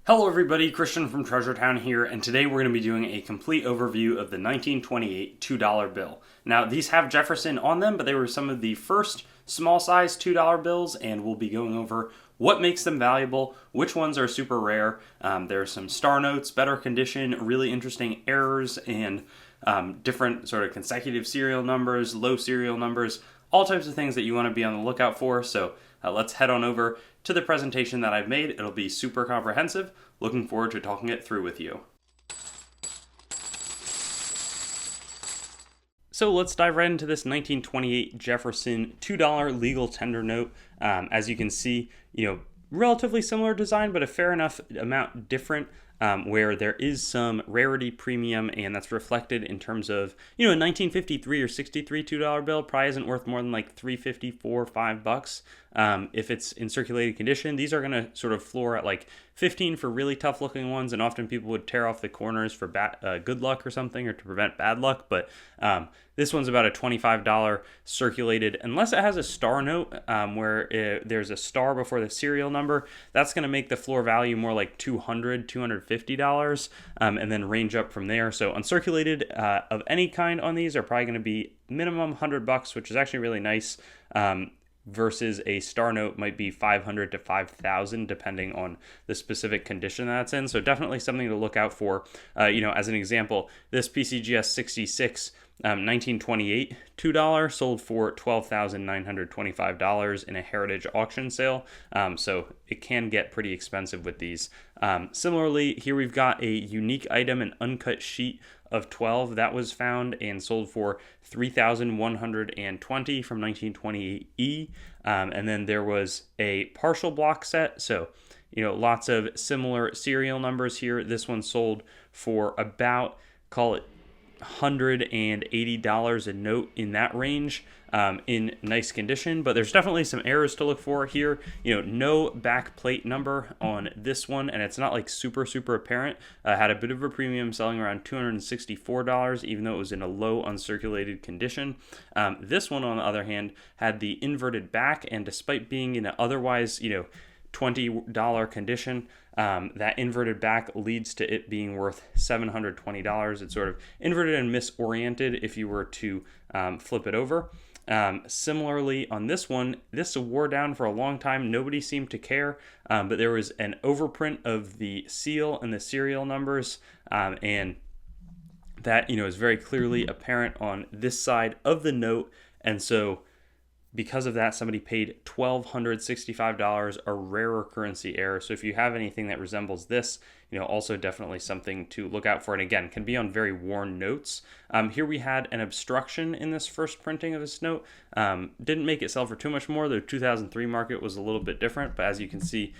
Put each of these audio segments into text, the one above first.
Hello everybody, Christian from Treasure Town here, and today we're going to be doing a complete overview of the 1928 $2 bill. Now, these have Jefferson on them, but they were some of the first small size $2 bills, and we'll be going over what makes them valuable, which ones are super rare. There are some star notes, better condition, really interesting errors, and different sort of consecutive serial numbers, low serial numbers, all types of things that you want to be on the lookout for. So let's head on over to the presentation that I've made. It'll be super comprehensive. Looking forward to talking it through with you. So let's dive right into this 1928 Jefferson $2 legal tender note. As you can see, relatively similar design, but a fair enough amount different. Where there is some rarity premium, and that's reflected in terms of, a 1953 or 63 $2 bill probably isn't worth more than like $3.54 or $5. If it's in circulated condition, these are going to sort of floor at like 15 for really tough looking ones, and often people would tear off the corners for good luck or something, or to prevent bad luck. But this one's about a $25 circulated, unless it has a star note where there's a star before the serial number. That's going to make the floor value more like $200, $250, and then range up from there. So uncirculated of any kind on these are probably going to be minimum $100, which is actually really nice. Versus a star note might be $500 to $5,000 depending on the specific condition that's in. So definitely something to look out for. As an example, this PCGS 66 1928 $2 sold for $12,925 in a heritage auction sale. So it can get pretty expensive with these. Similarly, here we've got a unique item, an uncut sheet of 12 that was found and sold for $3,120 from 1928E. And then there was a partial block set. So, lots of similar serial numbers here. This one sold for about, call it $180 a note, in that range, in nice condition. But there's definitely some errors to look for here. No back plate number on this one, and it's not like super apparent. Had a bit of a premium, selling around $264, even though it was in a low uncirculated condition. This one, on the other hand, had the inverted back, and despite being in an otherwise $20 condition, that inverted back leads to it being worth $720. It's sort of inverted and misoriented if you were to flip it over. Similarly, on this one, this wore down for a long time. Nobody seemed to care, but there was an overprint of the seal and the serial numbers, and that is very clearly apparent on this side of the note. And so because of that, somebody paid $1,265, a rarer currency error. So if you have anything that resembles this, also definitely something to look out for. And again, can be on very worn notes. Here we had an obstruction in this first printing of this note. Didn't make it sell for too much more. The 2003 market was a little bit different. But as you can see,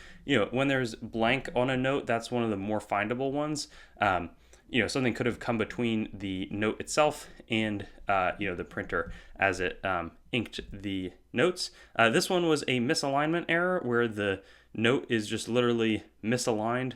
when there's blank on a note, that's one of the more findable ones. Something could have come between the note itself and, the printer as it inked the notes. This one was a misalignment error where the note is just literally misaligned.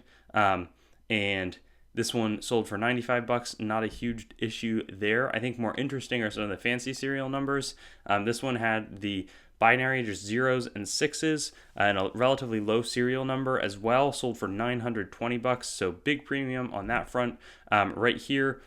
And this one sold for $95, not a huge issue there. I think more interesting are some of the fancy serial numbers. This one had the binary, just zeros and sixes, and a relatively low serial number as well, sold for $920, so big premium on that front. Right here,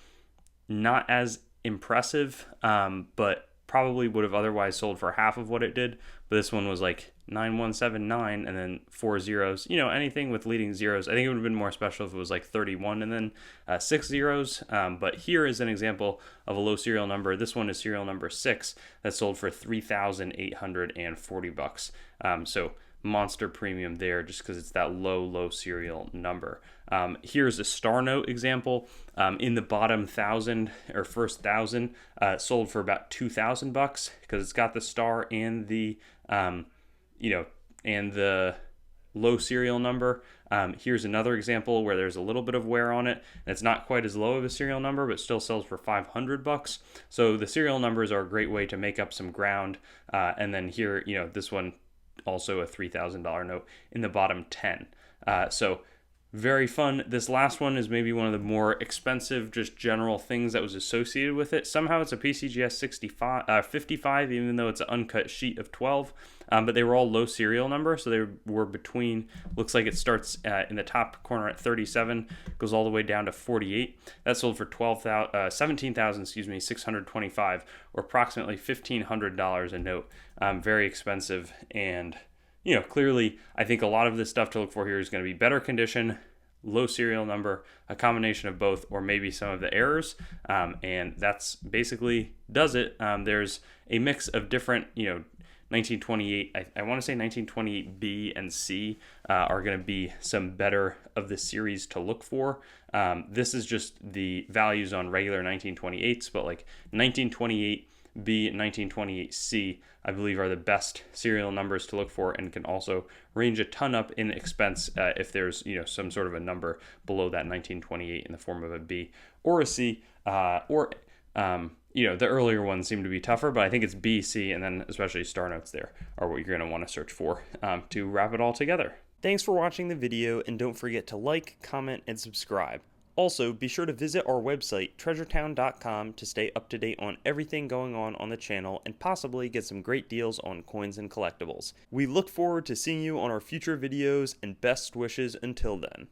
not as impressive, but probably would have otherwise sold for half of what it did. But this one was like 9179 and then 4 zeros. Anything with leading zeros, I think it would have been more special if it was like 31 and then 6 zeros. But here is an example of a low serial number. This one is serial number 6 that sold for $3,840. So monster premium there, just because it's that low serial number. Here's a star note example. In the bottom 1,000 or first 1,000, sold for about $2,000 because it's got the star and the and the low serial number. Here's another example where there's a little bit of wear on it, and it's not quite as low of a serial number, but still sells for $500. So the serial numbers are a great way to make up some ground. And then here, this one also a $3,000 note in the bottom 10. So very fun. This last one is maybe one of the more expensive, just general things that was associated with it. Somehow it's a PCGS 55, even though it's an uncut sheet of 12. but they were all low serial number, so they were between, looks like it starts in the top corner at 37, goes all the way down to 48. That sold for 17,000, 625, or approximately $1,500 a note. Very expensive, and clearly, I think a lot of this stuff to look for here is going to be better condition, low serial number, a combination of both, or maybe some of the errors, and that's basically does it. There's a mix of different, 1928, I want to say 1928B and C are going to be some better of the series to look for. This is just the values on regular 1928s, but like 1928B and 1928C, I believe, are the best serial numbers to look for, and can also range a ton up in expense if there's some sort of a number below that 1928 in the form of a B or a C, the earlier ones seem to be tougher, but I think it's B, C, and then especially star notes there are what you're going to want to search for to wrap it all together. Thanks for watching the video, and don't forget to like, comment, and subscribe. Also, be sure to visit our website, treasuretown.com, to stay up to date on everything going on the channel and possibly get some great deals on coins and collectibles. We look forward to seeing you on our future videos, and best wishes until then.